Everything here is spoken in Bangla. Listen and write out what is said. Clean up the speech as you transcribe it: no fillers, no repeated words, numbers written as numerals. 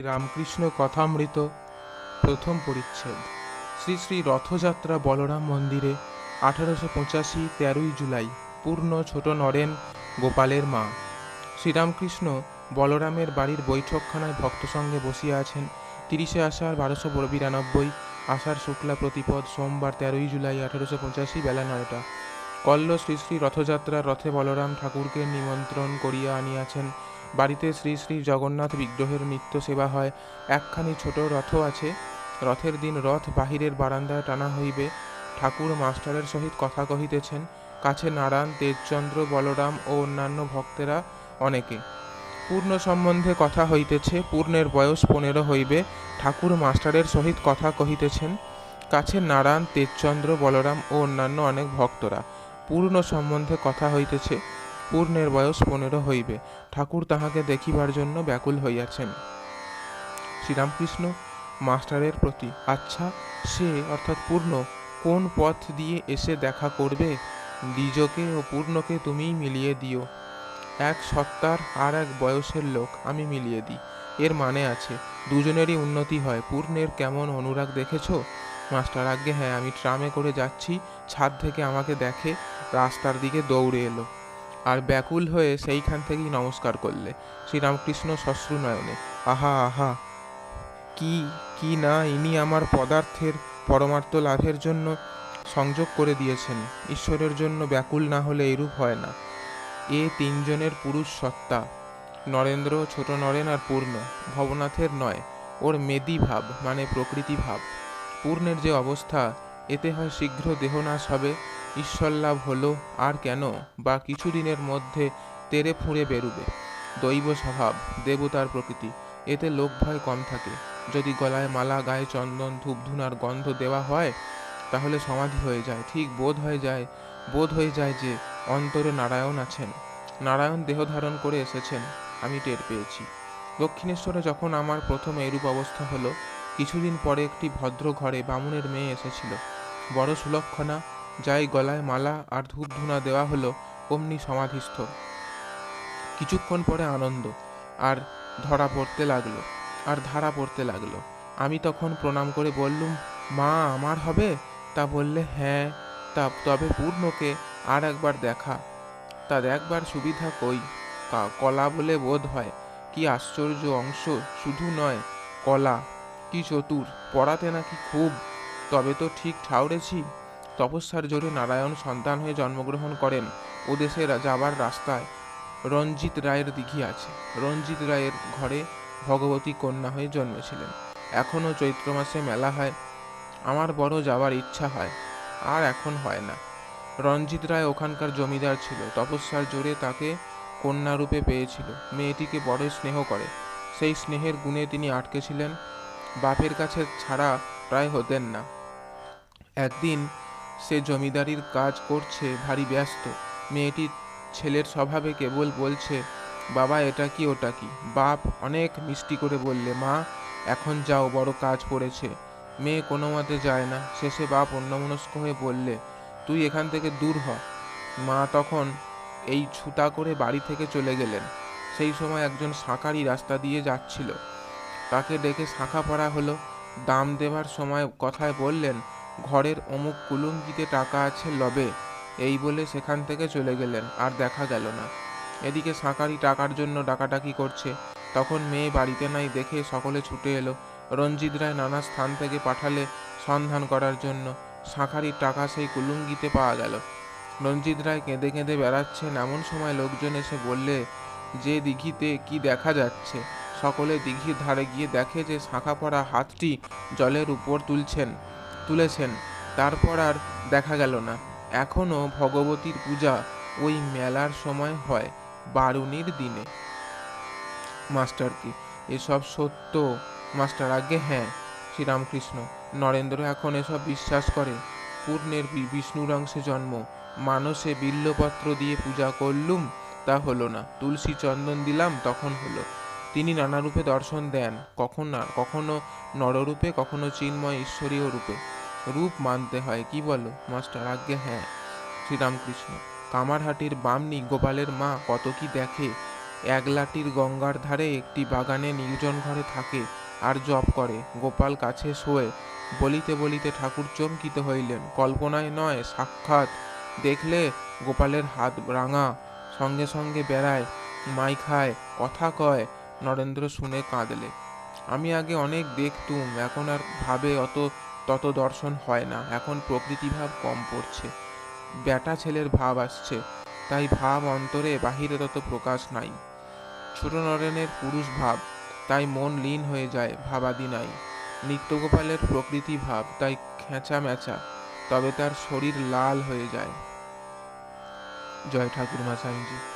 রামকৃষ্ণ কথামৃত প্রথম পরিচ্ছেদ। শ্রী শ্রী রথযাত্রা বলরাম মন্দিরে 1885 13ই জুলাই। পূর্ণ ছোট নরেন গোপালের মা। শ্রীরামকৃষ্ণ বলরামের বাড়ির বৈঠকখানায় ভক্ত সঙ্গে বসিয়া আছেন। 30শে আষাঢ় 1292, আষাঢ় শুক্লা প্রতিপদ, সোমবার 13ই জুলাই 1885 বেলা 9টা। কল্ল শ্রী শ্রী রথযাত্রার রথে বলরাম ঠাকুরকে নিমন্ত্রণ করিয়া আনিয়াছেন। বাড়িতে শ্রী শ্রী জগন্নাথ বিগ্রহের নিত্য সেবা হয়। একখানি ছোট রথ আছে। রথের দিন রথ বাহিরের বারান্দায় টানা হইবে। ঠাকুর মাস্টারের সহিত কথা কহিতেছেন। কাছে নারায়ণ, তেজচন্দ্র, বলরাম ও অন্যান্য ভক্তেরা অনেকে। পূর্ণ সম্বন্ধে কথা হইতেছে। পূর্ণের বয়স 15 হইবে। ঠাকুর মাস্টারের সহিত কথা কহিতেছেন। কাছে নারায়ণ, তেজচন্দ্র, বলরাম ও অন্যান্য অনেক ভক্তরা। পূর্ণ সম্বন্ধে কথা হইতেছে। পূর্ণের বয়স 15 হইবে। ঠাকুর তাহাকে দেখিবার জন্য ব্যাকুল হইয়াছেন। শ্রীরামকৃষ্ণ মাস্টারের প্রতি, আচ্ছা, সে অর্থাৎ পূর্ণ কোন পথ দিয়ে এসে দেখা করবে? দ্বিজকে ও পূর্ণকে তুমিই মিলিয়ে দিও। এক সত্তার আর এক বয়সের লোক আমি মিলিয়ে দিই। এর মানে আছে, দুজনেরই উন্নতি হয়। পূর্ণের কেমন অনুরাগ দেখেছ? মাস্টার, আজ্ঞে হ্যাঁ, আমি ট্রামে করে যাচ্ছি, ছাদ থেকে আমাকে দেখে রাস্তার দিকে দৌড়ে এলো, আর ব্যাকুল হয়ে সেইখান থেকেই নমস্কার করলে। শ্রীরামকৃষ্ণ শ্মশ্রু নয়নে, আহা আহা, কি কি না ইনি আমার পদার্থের পরমার্থ লাভের জন্য সংযোগ করে দিয়েছেন। ঈশ্বরের জন্য ব্যাকুল না হলে এরূপ হয় না। এ তিনজনের পুরুষ সত্তা, নরেন্দ্র, ছোট নরেন আর পূর্ণ। ভবনাথের নয়, ওর মেদি ভাব মানে প্রকৃতি ভাব। পূর্ণের যে অবস্থা, এতে হয় শীঘ্র দেহনাশ হবে, ঈশ্বর লাভ হলো, আর কেন বা কিছুদিনের মধ্যে তেড়ে ফুঁড়ে বেরুবে। দৈব স্বভাব, দেবতার প্রকৃতি, এতে লোক ভয় কম থাকে। যদি গলায় মালা, গায়ে চন্দন, ধূপধুনার গন্ধ দেওয়া হয়, তাহলে সমাধি হয়ে যায়। ঠিক বোধ হয়ে যায় যে অন্তরে নারায়ণ আছেন। নারায়ণ দেহ ধারণ করে এসেছেন, আমি টের পেয়েছি। দক্ষিণেশ্বরে যখন আমার প্রথম এরূপ অবস্থা হলো, কিছুদিন পরে একটি ভদ্র ঘরে বামুনের মেয়ে এসেছিল, বড় সুলক্ষণা। যাই গলায় মালা আর ধূপধুনা দেওয়া হলো, অমনি সমাধিস্থ। কিছুক্ষণ পরে আনন্দ আর ধারা পড়তে লাগলো। আমি তখন প্রণাম করে বললুম, মা, আমার হবে? তা বললে, হ্যাঁ, তবে পূর্ণকে আর একবার দেখা। তা দেখবার সুবিধা কই? কলা বলে বোধ হয়। কি আশ্চর্য অংশ! শুধু নয়, কলা, কি চতুর, পড়াতে নাকি খুব। তবে তো ঠিক ঠাউরেছি। তপস্যার জোরে নারায়ণ সন্তান হয়ে জন্মগ্রহণ করেন। ও দেশে যাবার রাস্তায় রঞ্জিত রায়ের দিঘি আছে। রঞ্জিত রায়ের ঘরে ভগবতী কন্যা হয়ে জন্মেছিলেন। এখনও চৈত্র মাসে মেলা হয়। আমার বড় যাবার ইচ্ছা হয়, আর এখন হয় না। রঞ্জিত রায় ওখানকার জমিদার ছিল। তপস্যার জোরে তাকে কন্যারূপে পেয়েছিল। মেয়েটিকে বড়ই স্নেহ করে। সেই স্নেহের গুণে তিনি আটকে ছিলেন। বাপের কাছে ছাড়া প্রায় হতেন না। একদিন সে জমিদারির কাজ করছে, ভারী ব্যস্ত। মেয়েটি ছেলের স্বভাবে কেবল বলছে, বাবা এটা কি ওটা কি। বাপ অনেক মিষ্টি করে বললে, মা এখন যাও, বড় কাজ পড়েছে। মেয়ে কোনো মতে যায় না। শেষে বাপ অন্যমনস্ক হয়ে বললে, তুই এখান থেকে দূর হ। মা তখন এই ছুতা করে বাড়ি থেকে চলে গেলেন। সেই সময় একজন শাঁখারি রাস্তা দিয়ে যাচ্ছিল। তাকে ডেকে শাঁখা পড়া হলো। দাম দেবার সময় কথায় বললেন, ঘরের অমুক কুলুঙ্গিতে টাকা আছে, লবে। এই বলে সেখান থেকে চলে গেলেন, আর দেখা গেল না। এদিকে শাঁখারি টাকার জন্য ডাকাডাকি করছে। তখন মেয়ে বাড়িতে নাই দেখে সকলে ছুটে এলো। রঞ্জিত রায় নানা স্থান থেকে পাঠালে সন্ধান করার জন্য। শাঁখারির টাকা সেই কুলুঙ্গিতে পাওয়া গেল। রঞ্জিত রায় কেঁদে কেঁদে বেড়াচ্ছেন। এমন সময় লোকজন এসে বললে, যে দিঘিতে কি দেখা যাচ্ছে? সকলে দিঘির ধারে গিয়ে দেখে যে শাঁখা পড়া হাতটি জলের উপর তুলেছেন। তারপর আর দেখা গেল না। এখনো ভগবতীর পূজা ওই মেলার সময় হয়, বারুণীর দিনে। মাস্টার, কি এসব সত্য? মাস্টার, আজ্ঞে হ্যাঁ। শ্রীরামকৃষ্ণ, নরেন্দ্র এখন এসব বিশ্বাস করে। পূর্ণের বিষ্ণুর অংশে জন্ম। মানসে বিল্লপত্র দিয়ে পূজা করলুম, তা হলো না। তুলসী চন্দন দিলাম, তখন হলো। তিনি নানা রূপে দর্শন দেন, কখনো নররূপে, কখনো চিন্ময় ঈশ্বরীয় রূপে। রূপ মানতে হয়, কি বলো? মাস্টার, আজ্ঞে হ্যাঁ। শ্রীরামকৃষ্ণ, কামারহাটির বামনি গোপালের মা কত কি দেখে। একলাটির গঙ্গার ধারে একটি বাগানে নির্জন ঘরে থাকে আর জপ করে। গোপাল কাছে শোয়ে। বলিতে বলিতে ঠাকুর চমকিত হইলেন। কল্পনায় নয়, সাক্ষাৎ। দেখলে গোপালের হাত রাঙা, সঙ্গে সঙ্গে বেড়ায়, মাই খায়, কথা কয়। নরেন্দ্র শুনে কাঁদলে। আমি আগে অনেক দেখতুম, এখন আর ভাবে তত দর্শন হয় না। এখন প্রকৃতিভাব কম পড়ছে, বেটা ছেলের ভাব আসছে, তাই ভাব অন্তরে, বাহিরে তত প্রকাশ নাই। ছোট নরেনের পুরুষ ভাব, তাই মন লীন হয়ে যায়, ভাবাদি নাই। নিত্যগোপালের প্রকৃতি ভাব, তাই খেঁচা মেচা, তবে তার শরীর লাল হয়ে যায়। জয় ঠাকুর মা সাইনজি।